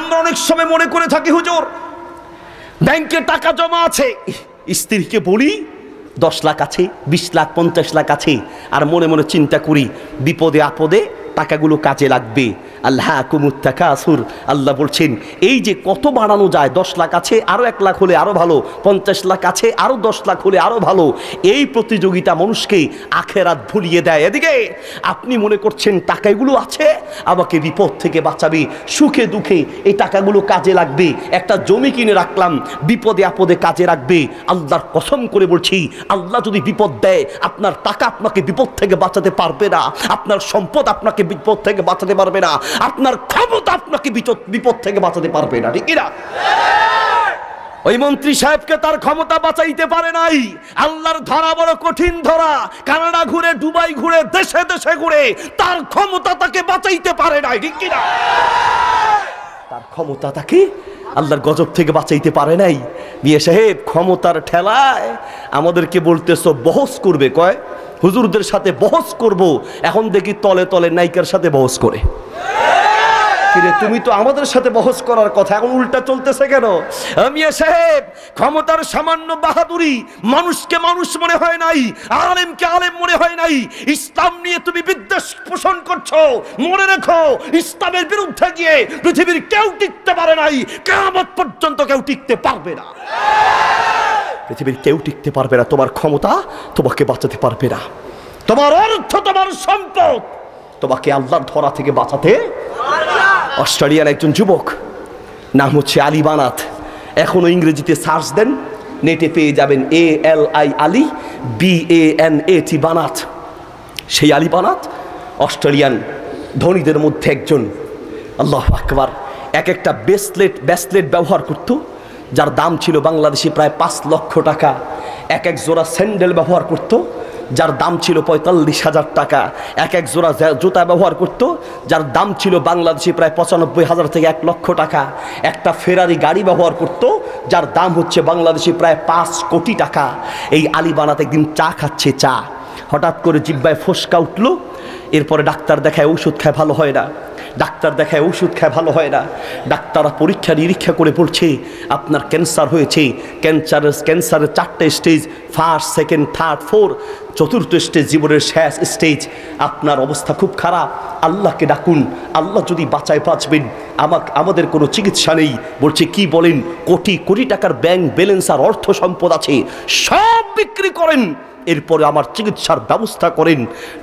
আমরা অনেক সময় মনে করে থাকি হুজুর ব্যাংকে টাকা জমা আছে, স্ত্রীকে বলি 10 লাখ আছে, 20 লাখ 50 লাখ আছে, আর মনে মনে চিন্তা করি বিপদে আপদে টাকাগুলো কাজে লাগবে। আল্লাহকুমুত তাকাসুর, আল্লাহ বলছেন এই যে কত বাড়ানো যায়, 10 লাখ আছে আরো 1 লাখ হলে আরো ভালো, 50 লাখ আছে আরো 10 লাখ হলে আরো ভালো। এই প্রতিযোগিতা মানুষকে আখেরাত ভুলিয়ে দেয়। এদিকে আপনি মনে করছেন টাকাগুলো আছে আমাকে বিপদ থেকে বাঁচাবে, সুখে দুঃখে এই টাকাগুলো কাজে লাগবে, একটা জমি কিনে রাখলাম বিপদে আপদে কাজে রাখবে। আল্লাহর কসম করে বলছি, আল্লাহ যদি বিপদ দেয় আপনার টাকা আপনাকে বিপদ থেকে বাঁচাতে পারবে না, আপনার সম্পদ আপনাকে বিপদ থেকে বাঁচাতে পারবে না, আপনার ক্ষমতা আপনাকে বিপদ থেকে বাঁচাতে পারবে না। ঠিক না? ওই মন্ত্রী সাহেবকে তার ক্ষমতা বাঁচাইতে পারে নাই। আল্লাহর ধরা বড় কঠিন ধরা, কানাডা ঘুরে দুবাই ঘুরে দেশে দেশে ঘুরে তার ক্ষমতা তাকে বাঁচাইতে পারে নাই। ঠিক না? তার ক্ষমতা তাকে আল্লাহর গজব থেকে বাঁচাইতে পারে নাই। বিয়ে সাহেব ক্ষমতার ঠেলায় আমাদেরকে বলতেছো বহস করবে, কয় হুজুরদের সাথে বহস করব, এখন দেখি তলে তলে নায়িকার সাথে বহস করে। কিরে তুমি তো আমাদের সাথে বহস করার কথা, এখন উল্টা চলতেছে কেন? মিয়া সাহেব ক্ষমতার সামান্য বাহাদুরি, মানুষকে মানুষ মনে হয় নাই, আলেমকে আলেম মনে হয় নাই। ইসলাম নিয়ে তুমি বিদ্বেষ পোষণ করছো, মনে রেখো ইসলামের বিরুদ্ধে গিয়ে পৃথিবীর কেউ টিকতে পারে নাই, কিয়ামত পর্যন্ত কেউ টিকতে পারবে না। পৃথিবীর কেউ টিকতে পারবে না, তোমার ক্ষমতা তোমাকে বাঁচাতে পারবে না, তোমার অর্থ তোমার সম্পদ তোমাকে আল্লাহর ধরা থেকে বাঁচাতে। অস্ট্রেলিয়ার একজন যুবক, নাম হচ্ছে আলী বানাত, এখনো ইংরেজিতে সার্চ দেন নেটে পেয়ে যাবেন, ALI আলী BANAT বানাত। সেই আলী বানাত অস্ট্রেলিয়ান ধনীদের মধ্যে একজন। আল্লাহু আকবার। এক একটা ব্রেসলেট ব্যবহার করত যার দাম ছিল বাংলাদেশি প্রায় 5 লক্ষ টাকা। এক জোড়া স্যান্ডেল ব্যবহার করত যার দাম ছিল 45,000 টাকা। এক জোড়া জুতা ব্যবহার করত যার দাম ছিল বাংলাদেশি প্রায় 95,000 থেকে 1 লক্ষ টাকা। একটা ফেরারি গাড়ি ব্যবহার করত যার দাম হচ্ছে বাংলাদেশি প্রায় 5 কোটি টাকা। এই আলী বানাত একদিন চা খাচ্ছে, চা হঠাৎ করে জিহ্বায় ফোসকা উঠলো। এরপরে ডাক্তার দেখায়, ঔষধ খায় ভালো হয় না, ডাক্তার দেখায় ওষুধ খায় ভালো হয় না। ডাক্তাররা পরীক্ষা নিরীক্ষা করে বলছে আপনার ক্যান্সার হয়েছে। ক্যান্সারের 4টে stage, first, second, third, four, চতুর্থ স্টেজ জীবনের শেষ স্টেজ। আপনার অবস্থা খুব খারাপ, আল্লাহকে ডাকুন, আল্লাহ যদি বাঁচায় বাঁচবেন, আমাদের কোনো চিকিৎসা নেই। বলছে কি বলেন? কোটি কোটি টাকার ব্যাংক ব্যালেন্স আর অর্থ সম্পদ আছে, সব বিক্রি করেন, এরপরে আমার চিকিৎসার ব্যবস্থা করেন।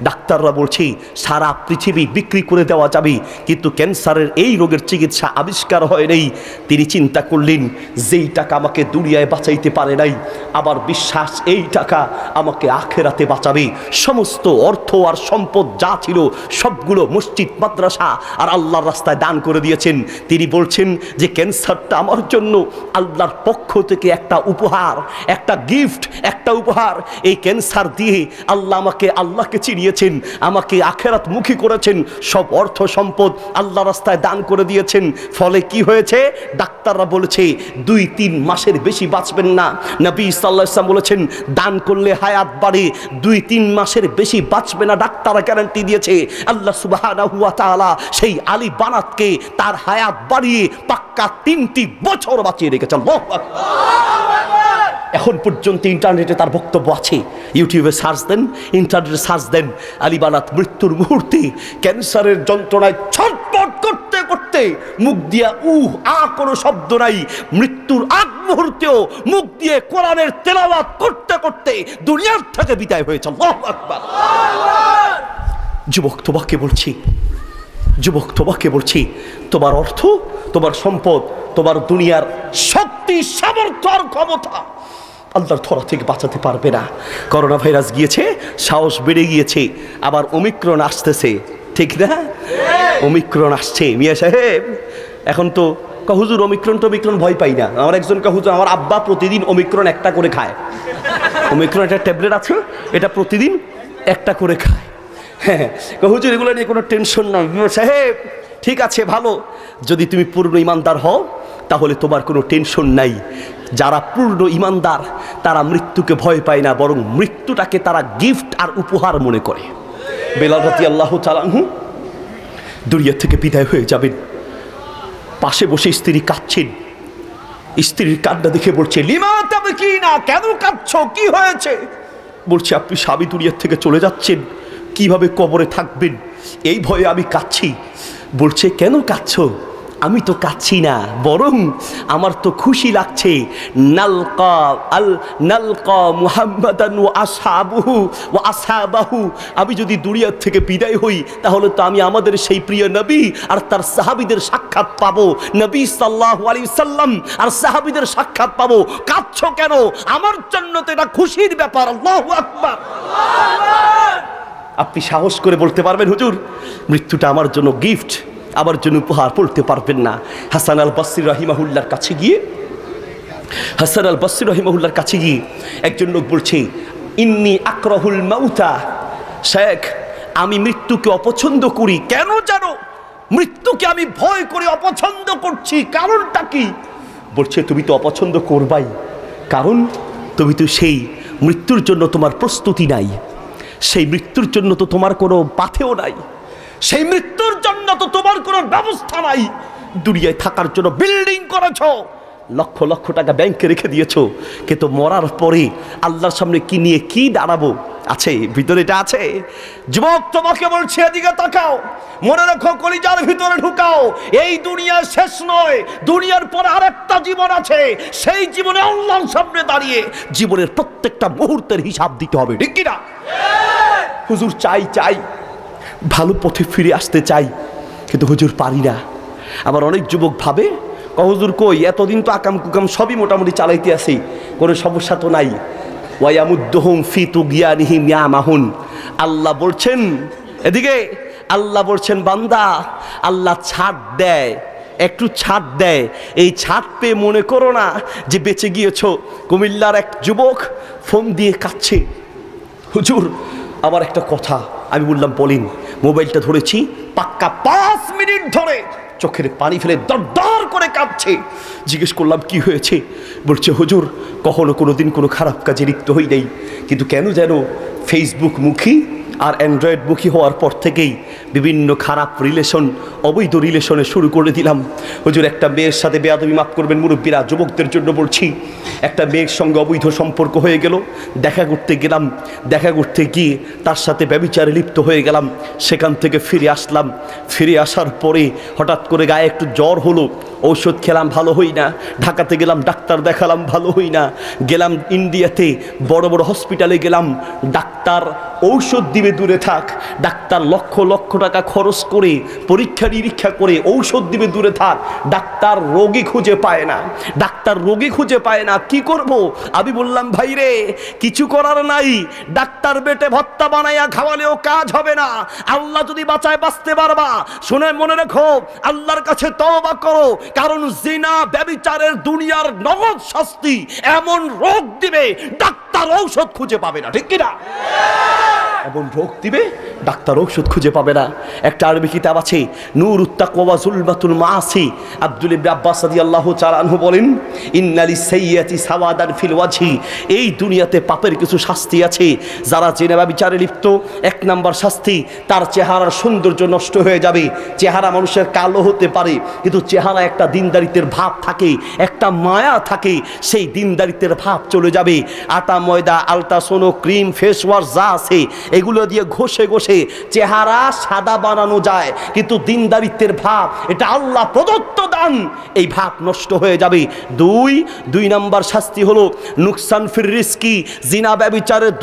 ডাক্তাররা বলছে সারা পৃথিবী বিক্রি করে দেওয়া যাবে, কিন্তু ক্যান্সারের এই রোগের চিকিৎসা আবিষ্কার হয় নাই। তিনি চিন্তা করলেন যেই টাকা আমাকে দুনিয়ায় বাঁচাইতে পারে নাই, আবার বিশ্বাস এই টাকা আমাকে আখেরাতে বাঁচাবে। সমস্ত অর্থ আর সম্পদ যা ছিল সবগুলো মসজিদ, মাদ্রাসা আর আল্লাহর রাস্তায় দান করে দিয়েছেন। তিনি বলছেন যে ক্যান্সারটা আমার জন্য আল্লাহর পক্ষ থেকে একটা উপহার, একটা গিফট, একটা উপহার। এই ক্যান্সার দিয়ে আল্লাহ আমাকে আল্লাহকে চিনিয়েছেন, আমাকে আখেরাত মুখী করেছেন, সব অর্থ সম্পদ আল্লাহ রাস্তায় দান করে দিয়েছেন। ফলে কি হয়েছে? ডাক্তাররা বলেছে 2-3 মাসের বেশি বাঁচবেন না। নবী সাল্লাল্লাহু আলাইহি ওয়াসাল্লাম বলেছেন দান করলে হায়াত বাড়ে, 2-3 মাসের বেশি বাঁচবে না, ডাক্তাররা গ্যারান্টি দিয়েছে। আল্লাহ সুবহানাহু ওয়া তাআলা সেই আলী বানাতকে তার হায়াত বাড়িয়ে পাক্কা 3টি বছর বাঁচিয়ে রেখেছেন। আল্লাহু আকবার। এখন পর্যন্ত ইন্টারনেটে তার বক্তব্য আছে, ইউটিউবে সার্চ দেন, ইন্টারনেটে সার্চ দেন। আলী বানাত মৃত্যুর মুহূর্তে ক্যান্সারের যন্ত্রণায় ছটফট করতে করতে মুখ দিয়ে কোনো শব্দ নাই, মৃত্যুর আগ মুহূর্তেও মুখ দিয়ে কোরআনের তেলাওয়াত করতে করতে দুনিয়ার থেকে বিদায় হয়েছে। আল্লাহু আকবার। যুবক তোমাকে বলছি, যুবক তোমাকে বলছি, তোমার অর্থ, তোমার সম্পদ, তোমার দুনিয়ার শক্তি, সামর্থ্য আর ক্ষমতা আল্লাহর ধরা থেকে বাঁচাতে পারবে না। করোনা ভাইরাস গিয়েছে, সাহস বেড়ে গিয়েছে, আবার ওমিক্রন আসতেছে, ঠিক না? ওমিক্রন আসছে। মিয়া সাহেব এখন তো হুজুর ওমিক্রন ভয় পাই না। আমার একজন হুজুর, আমার আব্বা প্রতিদিন ওমিক্রন একটা করে খায়। ওমিক্রন একটা ট্যাবলেট আছে, এটা প্রতিদিন একটা করে খায়। হ্যাঁ হুজুর এগুলো নিয়ে কোনো টেনশন নয়। মিয়া সাহেব ঠিক আছে, ভালো, যদি তুমি পূর্ণ ইমানদার হও তাহলে তোমার কোনো টেনশন নাই। যারা পূর্ণ ইমানদার তারা মৃত্যুকে ভয় পায় না, বরং মৃত্যুটাকে তারা গিফট আর উপহার মনে করে। বেলাল রাদিয়াল্লাহু তাআলা আনহু দুনিয়া থেকে বিদায় হয়ে যাবেন। পাশে বসে স্ত্রী কাঁদছেন। স্ত্রীর কান্না দেখে বলছে, লিমা তাবকিনা, কেন কাঁদছো, কি হয়েছে? বলছে, আপনি স্বামী দুনিয়ার থেকে চলে যাচ্ছেন, কিভাবে কবরে থাকবেন, এই ভয়ে আমি কাঁদছি। বলছে, কেন কাঁদছো? আমি তো কাঁদছি না, বরং আমার তো খুশি লাগছে। নালকা মুহাম্মাদান ওয়া আসহাবুহু ওয়া আসহাবাহু, আমি যদি দুনিয়ার থেকে বিদায় হই তাহলে তো আমি আমাদের সেই প্রিয় নবী আর তার সাহাবীদের সাক্ষাৎ পাবো। নবী সাল্লাল্লাহু আলাইহি সাল্লাম আর সাহাবীদের সাক্ষাৎ পাবো। কাঁদছো কেন? আমার জন্য তো এটা খুশির ব্যাপার। আল্লাহু আকবার। আপনি সাহস করে বলতে পারবেন, হুজুর মৃত্যুটা আমার জন্য গিফট, আমার জন্য উপহার, বলতে পারবেন না। হাসান আল বসরি রাহিমাহুল্লাহর কাছে গিয়ে একজন লোক বলছে, ইন্নী আকরাহুল মাউতা, শেখ আমি মৃত্যুকে অপছন্দ করি। কেন জানো? মৃত্যুকে আমি ভয় করে অপছন্দ করছি, কারণটা কি? বলছে, তুমি তো অপছন্দ করবাই, কারণ তুমি তো সেই মৃত্যুর জন্য তোমার প্রস্তুতি নাই, সেই মৃত্যুর জন্য তো তোমার কোনো পাথেও নাই, সেই মৃত্যুর জন্য তো তোমার কোনো ব্যবস্থা নাই। দুনিয়ায় থাকার জন্য বিল্ডিং করেছো, লক্ষ লক্ষ টাকা ব্যাংকে রেখে দিয়েছো, কিন্তু মরার পরে আল্লাহর সামনে কি নিয়ে কি দাঁড়াবো? আছে ভিতরে, এটা আছে। যুবক তোমাকে বলছে, এদিকে তাকাও, মনে রাখো, কলিজার ভিতরে ঢুকাও, এই দুনিয়া শেষ নয়, দুনিয়ার পরে আরেকটা জীবন আছে। সেই জীবনে আল্লাহর সামনে দাঁড়িয়ে জীবনের প্রত্যেকটা মুহূর্তের হিসাব দিতে হবে, ঠিক কিনা? হুজুর চাই ভালো পথে ফিরে আসতে চাই, কিন্তু হুজুর পারি না। আবার অনেক যুবক ভাবে, হুজুর কই, এতদিন তো আকাম কুকাম সবই মোটামুটি চালাইতে আসি, কোনো সমস্যা তো নাই। ওয়ায়ামুদ্দুহুম ফি তুগয়ানিহিম ইয়ামাহুন, আল্লাহ বলছেন, এদিকে আল্লাহ বলছেন, বান্দা আল্লাহ ছাড় দেয়, একটু ছাড় দেয়। এই ছাড় পেয়ে মনে করো না যে বেঁচে গিয়েছো। কুমিল্লার এক যুবক ফোন দিয়ে কাঁদছে, হুজুর আমার একটা কথা। আমি বললাম, বলেন। মোবাইলটা ধরেছি, পাক্কা 5 মিনিট ধরে চোখের পানি ফেলে দরদর করে কাঁদছে। জিজ্ঞেস করলাম, কি হয়েছে? বলছে, হুজুর কখনো কোনো দিন কোনো খারাপ কাজে লিপ্ত হই নাই, কিন্তু কেন যেন ফেসবুক মুখী আর অ্যান্ড্রয়েড মুখী হওয়ার পর থেকেই বিভিন্ন খারাপ রিলেশন, অবৈধ রিলেশনে শুরু করে দিলাম। হুজুর একটা মেয়ের সাথে, বেয়াদবি মাফ করবেন মুরব্বীরা, যুবকদের জন্য বলছি, একটা মেয়ের সঙ্গে অবৈধ সম্পর্ক হয়ে গেল। দেখা করতে গেলাম, দেখা করতে গিয়ে তার সাথে ব্যভিচারে লিপ্ত হয়ে গেলাম। সেখান থেকে ফিরে আসলাম। ফিরে আসার পরে হঠাৎ করে গায়ে একটু জ্বর হলো, ঔষধ খেলাম, ভালো হই না। ঢাকাতে গেলাম, ডাক্তার দেখালাম, ভালো হই না। গেলাম ইন্ডিয়াতে, বড় বড় হসপিটালে গেলাম, ডাক্তার ঔষধ দিবে দূরে থাক, ডাক্তার লক্ষ লক্ষ টাকা খরচ করে পরীক্ষা নিরীক্ষা করে ঔষধ দিবে দূরে থাক, ডাক্তার রোগী খুঁজে পায় না, ডাক্তার রোগী খুঁজে পায় না। কি করব? আমি বললাম, ভাই রে কিছু করার নাই, ডাক্তার বেটে ভত্তা বানাইয়া খাওয়ালেও কাজ হবে না। আল্লাহ যদি বাঁচায় বাঁচতে পারবা। শুনে মনে রেখো, আল্লাহর কাছে তওবা করো, কারণ জিনা ব্যভিচারের দুনিয়ার নগদ শাস্তি এমন রোগ দিবে ডাক্তার ঔষধ খুঁজে পাবে না, ঠিক কিনা? এমন রোগ দিবে ডাক্তার ঔষধ খুঁজে পাবে না। একটা আরবি কিতাব আছে, নূরুত তাকওয়া ওয়া যুলমাতুল মাআসি। আব্দুল ইবনে আব্বাস রাদিয়াল্লাহু তাআলা আনহু বলেন, ইন্নালিস সাইয়্যাতি সাওয়াদান ফিল ওয়াজহি, এই দুনিয়াতে পাপের কিছু শাস্তি আছে। যারা জিনা ব্যভিচারে লিপ্ত, 1 নাম্বার শাস্তি, তার চেহারার সৌন্দর্য নষ্ট হয়ে যাবে। চেহারা মানুষের কালো হতে পারে, কিন্তু চেহারা একটা দিনদারিত্বের ভাব থাকে, একটা মায়া থাকে, সেই দিনদারিত্বের ভাব চলে যাবে। আটা ময়দা আলট্রাসোনো ক্রিম ফেস ওয়াশ যা আছে এগুলো দিয়ে ঘষে ঘষে চেহারা সাদা বানানো যায়, কিন্তু দিনদারিত্বের ভাব, এটা আল্লাহ প্রদত্ত দান, এই ভাব নষ্ট হয়ে যাবে। দুই নাম্বার শাস্তি হলো নুকসান ফির রিজকি, জিনা ব্যভিচারের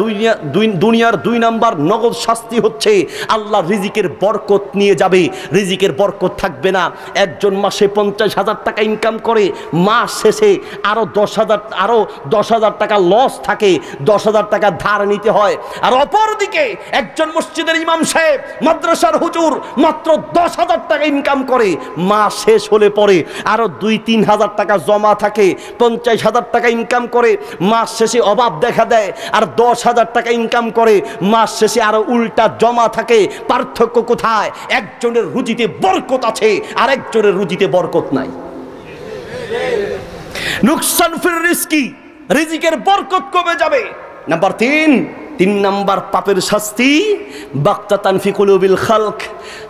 দুনিয়ার 2 নাম্বার নগদ শাস্তি হচ্ছে আল্লাহ রিজিকের বরকত নিয়ে যাবে, রিজিকের বরকত থাকবে না। একজন মাসে 50,000 টাকা ইনকাম করে, মাস শেষে আরো 10,000 টাকা লস থাকে, 10,000 টাকা ধার নিতে হয়। আর অপরদিকে একজন মসজিদের ইমাম সাহেব, মাদ্রাসার হুজুর মাত্র 10,000 টাকা ইনকাম করে, মাস শেষ হলে পরে আরো 2-3 হাজার টাকা জমা থাকে। 50,000 টাকা ইনকাম করে, মাস শেষে অভাব দেখা দেয়। আর 10,000 টাকা ইনকাম করে, মাস শেষে আরো উল্টা জমা থাকে। পার্থক্য কোথায়? একজনের রুজিতে বরকত আছে, আর একজনের রুজিতে বরকত নাই। নুকসান ফির রিজকি, রিজিকের বরকত কমে যাবে। নাম্বার 3, তিন নাম্বার পাপের শাস্তি বাক্তাতান ফি কুলুবিল খালক,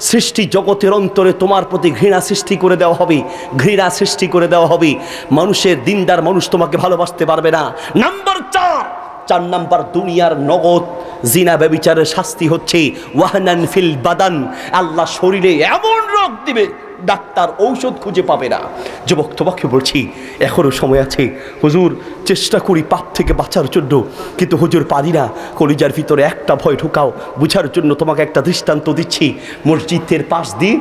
সৃষ্টি জগতের অন্তরে তোমার প্রতি ঘৃণা সৃষ্টি করে দেওয়া হবে, ঘৃণা সৃষ্টি করে দেওয়া হবে। মানুষের দিনদার মানুষ তোমাকে ভালোবাসতে পারবে না। নাম্বার চার নাম্বার দুনিয়ার নগদ জিনা ব্যভিচারের শাস্তি হচ্ছে ওয়াহনান ফিল বাদান, আল্লাহ শরীরে এমন রোগ দিবে ডাক্তার ঔষধ খুঁজে পাবে না। যুবক তোমাকে বলছি এখনো সময় আছে, হুজুর চেষ্টা করি পাপ থেকে বাঁচার জন্য, কিন্তু হুজুর পারি না। কলিজার ভিতরে একটা ভয় ঢুকাও, বুঝার জন্য তোমাকে একটা দৃষ্টান্ত দিচ্ছি। মসজিদের পাশ দিয়ে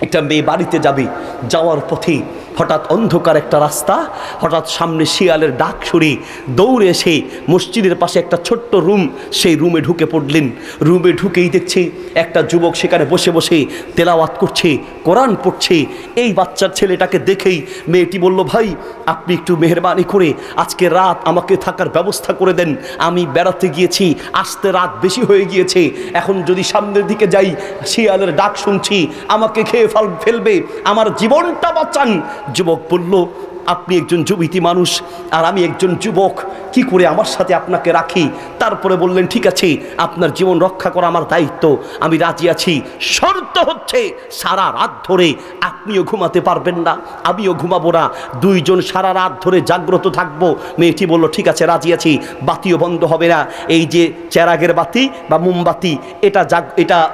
একটা মেয়ে বাড়িতে যাবে, যাওয়ার পথে হঠাৎ অন্ধকার একটা রাস্তা, হঠাৎ সামনে শিয়ালের ডাক শুনে দৌড়ে এসে মসজিদের পাশে একটা ছোট্ট রুম, সেই রুমে ঢুকে পড়লেন। রুমে ঢুকেই দেখছে একটা যুবক সেখানে বসে বসে তেলাওয়াত করছে, কোরআন পড়ছে। এই বাচ্চার ছেলেটাকে দেখেই মেয়েটি বলল, ভাই আপনি একটু মেহরবানি করে আজকে রাত আমাকে থাকার ব্যবস্থা করে দেন, আমি বেড়াতে গিয়েছি, আসতে রাত বেশি হয়ে গিয়েছে, এখন যদি সামনের দিকে যাই শিয়ালের ডাক শুনছি, আমাকে খেয়ে ফেলবে, আমার জীবনটা বাঁচান। যুবক বলল, আপনি একজন যুবতী মানুষ আর আমি একজন যুবক, কি করে আমার সাথে আপনাকে রাখি? তারপরে বললেন, ঠিক আছে আপনার জীবন রক্ষা করা আমার দায়িত্ব, আমি রাজি আছি, শর্ত হচ্ছে সারা রাত ধরে আপনিও ঘুমাতে পারবেন না, আমিও ঘুমাবো না, দুইজন সারা রাত ধরে জাগ্রত থাকবো। মেয়েটি বলল, ঠিক আছে রাজি আছি, বাতিও বন্ধ হবে না, এই যে চেরাগের বাতি বা মোমবাতি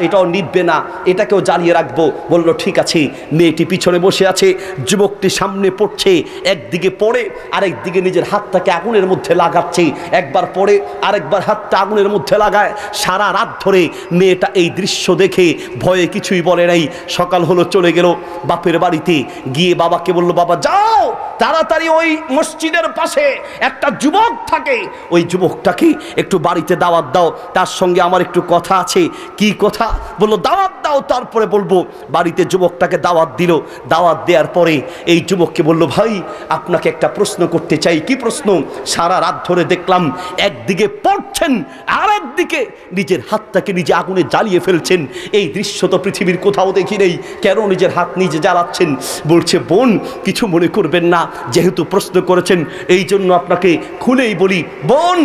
এটাও নিভবে না, এটাকেও জ্বালিয়ে রাখবো। বলল ঠিক আছে। মেয়েটি পিছনে বসে আছে, যুবকটি সামনে পড়ছে, একদিকে পড়ে আরেকদিকে নিজের হাতটাকে আগুনের মধ্যে লাগাচ্ছে, একবার পড়ে আরেকবার হাতটা আগুনের মধ্যে লাগায়। সারা রাত ধরে মেয়েটা এই দৃশ্য দেখে ভয়ে কিছুই বলে নাই। সকাল হলো, চলে গেল বাপের বাড়িতে, গিয়ে বাবাকে বলল, বাবা যাও তাড়াতাড়ি ওই মসজিদের পাশে একটা যুবক থাকে, ওই যুবকটাকে একটু বাড়িতে দাওয়াত দাও, তার সঙ্গে আমার একটু কথা আছে। কি কথা? বললো দাওয়াত দাও, তারপরে বলবো। বাড়িতে যুবকটাকে দাওয়াত দিল। দাওয়াত দেওয়ার পরে এই যুবককে বলল, ভাই আপনাকে একটা প্রশ্ন করতে চাই। কি প্রশ্ন? সারা রাত ধরে দেখলাম একদিকে পড়ছেন আর একদিকে নিজের হাতটাকে নিজে আগুনে জ্বালিয়ে ফেলছেন, এই দৃশ্য তো পৃথিবীর কোথাও দেখি নেই, কেন নিজের হাত নিজে জ্বালাচ্ছেন? বলছে, বোন কিছু মনে করবেন না, যেহেতু প্রশ্ন করেছেন এই জন্য আপনাকে খুলেই বলি। বোন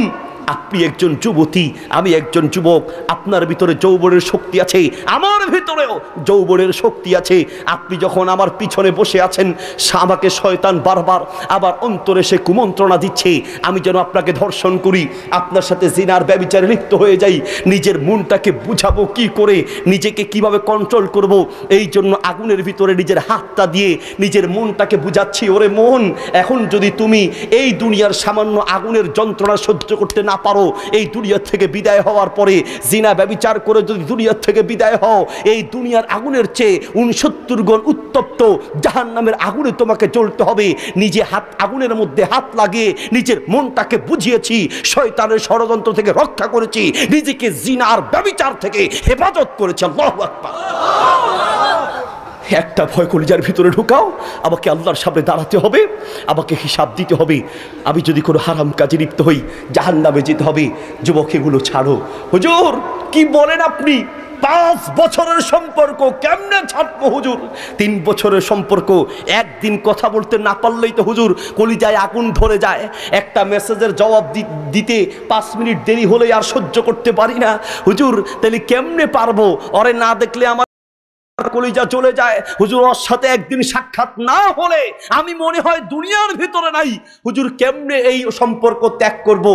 আপনি একজন যুবতী, আমি একজন যুবক, আপনার ভিতরে যৌবনের শক্তি আছে, আমার ভিতরেও যৌবনের শক্তি আছে। আপনি যখন আমার পিছনে বসে আছেন, আমাকে শয়তান বারবার আবার অন্তরে সে কুমন্ত্রণা দিচ্ছে, আমি যেন আপনাকে ধর্ষণ করি, আপনার সাথে জিনার ব্যভিচারে লিপ্ত হয়ে যাই। নিজের মনটাকে বুঝাবো কি করে, নিজেকে কিভাবে কন্ট্রোল করব, এই জন্য আগুনের ভিতরে নিজের হাতটা দিয়ে নিজের মনটাকে বুঝাচ্ছি। ওরে মন, এখন যদি তুমি এই দুনিয়ার সামান্য আগুনের যন্ত্রণা সহ্য করতে না পারো, এই দুনিয়ার থেকে বিদায় হওয়ার পরে জিনা ব্যভিচার করে যদি দুনিয়ার থেকে বিদায় হও, এই দুনিয়ার আগুনের চেয়ে 69 গুণ উত্তপ্ত জাহান্নামের আগুনে তোমাকে জ্বলতে হবে। নিজে হাত আগুনের মধ্যে হাত লাগিয়ে নিজের মনটাকে বুঝিয়েছি, শয়তানের ষড়যন্ত্র থেকে রক্ষা করেছি, নিজেকে জিনার ব্যভিচার থেকে হেফাজত করেছি। আল্লাহু আকবার। একটা ভয় কলিজার ভিতরে ঢুকাও, আমাকে আল্লাহর সামনে দাঁড়াতে হবে, আমাকে হিসাব দিতে হবে, আমি যদি কোনো হারাম কাজে লিপ্ত হই জাহান্নামে যেতে হবে। যুবক এগুলো ছাড়ো। হুজুর কি বলেন আপনি? 5 বছরের সম্পর্ক কেমনে ছাড়বো হুজুর? 3 বছরের সম্পর্ক একদিন কথা বলতে না পারলেই তো হুজুর কলিজায় আগুন ধরে যায়। একটা মেসেজের জবাব দিতে 5 মিনিট দেরি হলে আর সহ্য করতে পারি না হুজুর। তাহলে কেমনে পারবো? ওরে না দেখলে আমার কলিজা চলে যায় হুজুর। ওর সাথে একদিন সাক্ষাৎ না হলে আমি মনে হয় দুনিয়ার ভিতরে নাই হুজুর। কেমনে এই সম্পর্ক ত্যাগ করব?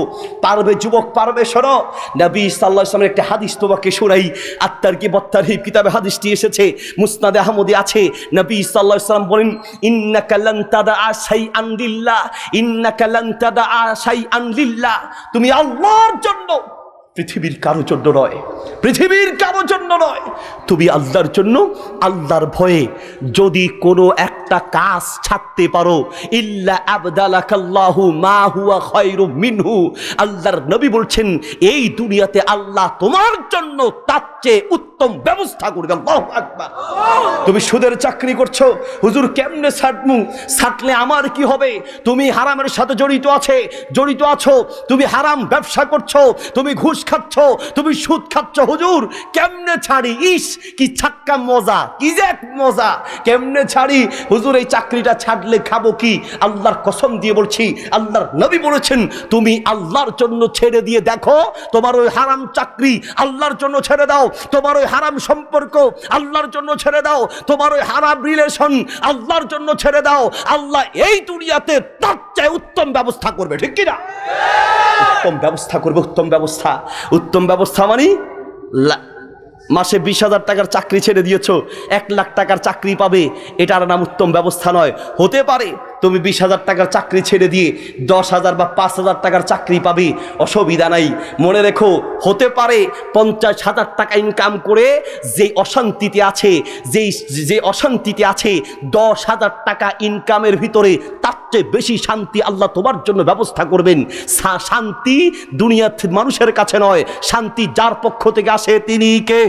পারবে যুবক, পারবে? শোনো, নবী সাল্লাল্লাহু আলাইহি ওয়াসাল্লামের একটা হাদিস তোমাকে শোনাই। আত-তারগিব ওয়াত-তারহিব কিতাবে হাদিসটি এসেছে, মুসনাদে আহমদে আছে। নবী সাল্লাল্লাহু আলাইহি ওয়াসাল্লাম বলেন, ইন্নাকা লান তাদআ শাইআন লিল্লাহ, ইন্নাকা লান তাদআ শাইআন লিল্লাহ, তুমি আল্লাহর জন্য, পৃথিবীর কারো জন্য নয়, পৃথিবীর কারো জন্য নয়, তুমি আল্লাহর জন্য, আল্লাহর ভয়ে যদি কোনো একটা কাজ ছাড়তে পারো, ইল্লা আবদালাকাল্লাহু মা হুয়া খায়রুম মিনহু, আল্লাহর নবী বলছেন এই দুনিয়াতে আল্লাহ তোমার জন্য তার চেয়ে উত্তম ব্যবস্থা করবে। আল্লাহু আকবার। তুমি সুদের চাকরি করছো হুজুর, কেমনে ছাড়মু? ছাড়লে আমার কি হবে? তুমি হারামের সাথে জড়িত আছো, তুমি হারাম ব্যবসা করছো, তুমি ঘুষ খাচ্ছ, তুমি সুদ খাচ্ছ, হুজুর কেমনে ছাড়ি? ইস কি ছাক্কা মজা, কি যে মজা, কেমনে ছাড়ি হুজুর এই চাকরিটা ছাড়লে খাবো কি? আল্লাহর কসম দিয়ে বলছি, আল্লাহর নবী বলেছেন তুমি আল্লাহর জন্য ছেড়ে দিয়ে দেখো, তোমার ওই হারাম চাকরি আল্লাহর জন্য ছেড়ে দাও, তোমার ওই হারাম সম্পর্ক আল্লাহর জন্য ছেড়ে দাও, তোমার ওই হারাম রিলেশন আল্লাহর জন্য ছেড়ে দাও, আল্লাহ এই দুনিয়াতে তার চেয়ে উত্তম ব্যবস্থা করবে। ঠিক কি না? উত্তম ব্যবস্থা করবে। উত্তম ব্যবস্থা, উত্তম ব্যবস্থা মানে মাসে 20,000 টাকার চাকরি ছেড়ে দিয়েছো, 1 লাখ টাকার চাকরি পাবে, এটার নাম উত্তম ব্যবস্থা নয়। হতে পারে তুমি 20,000 টাকার চাকরি ছেড়ে দিয়ে 10,000 বা 5,000 টাকার চাকরি পাবে, অসুবিধা নাই। মনে রেখো, হতে পারে 50,000 টাকা ইনকাম করে যে অশান্তিতে আছে, যে অশান্তিতে আছে, 10,000 টাকা ইনকামের ভিতরে তার চেয়ে বেশি শান্তি আল্লাহ তোমার জন্য ব্যবস্থা করবেন। শান্তি দুনিয়ার মানুষের কাছে নয়, শান্তি যার পক্ষ থেকে আসে তিনি কে?